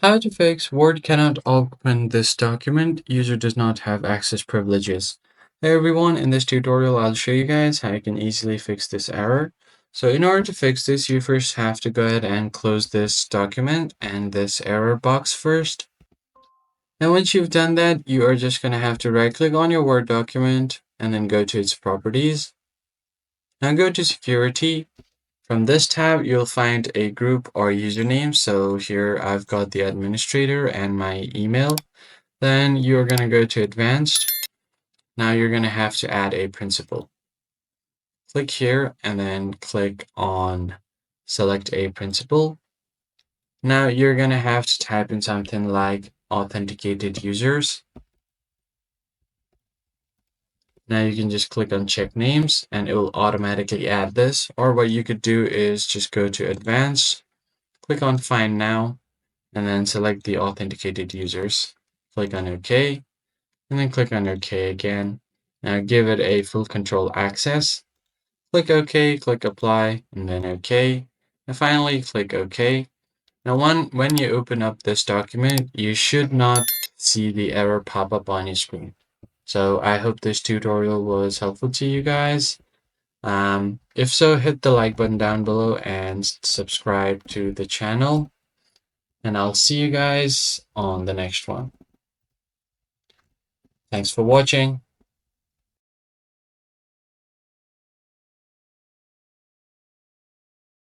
How to fix Word cannot open this document. User does not have access privileges. Hey everyone, in this tutorial I'll show you guys how you can easily fix this error. So in order to fix this, you first have to go ahead and close this document and this error box first. Now once you've done that, you are just going to have to right click on your Word document and then go to its properties. Now go to security. From this tab, you'll find a group or username. So here I've got the administrator and my email. Then you're going to go to advanced. Now you're going to have to add a principal. Click here and then click on select a principal. Now you're going to have to type in something like authenticated users. Now you can just click on check names and it will automatically add this. Or what you could do is just go to advanced, click on find now, and then select the authenticated users. Click on OK, and then click on OK again. Now give it a full control access. Click OK, click apply, and then OK. And finally, click OK. Now, when you open up this document, you should not see the error pop up on your screen. So I hope this tutorial was helpful to you guys. If so, hit the like button down below and subscribe to the channel. And I'll see you guys on the next one. Thanks for watching.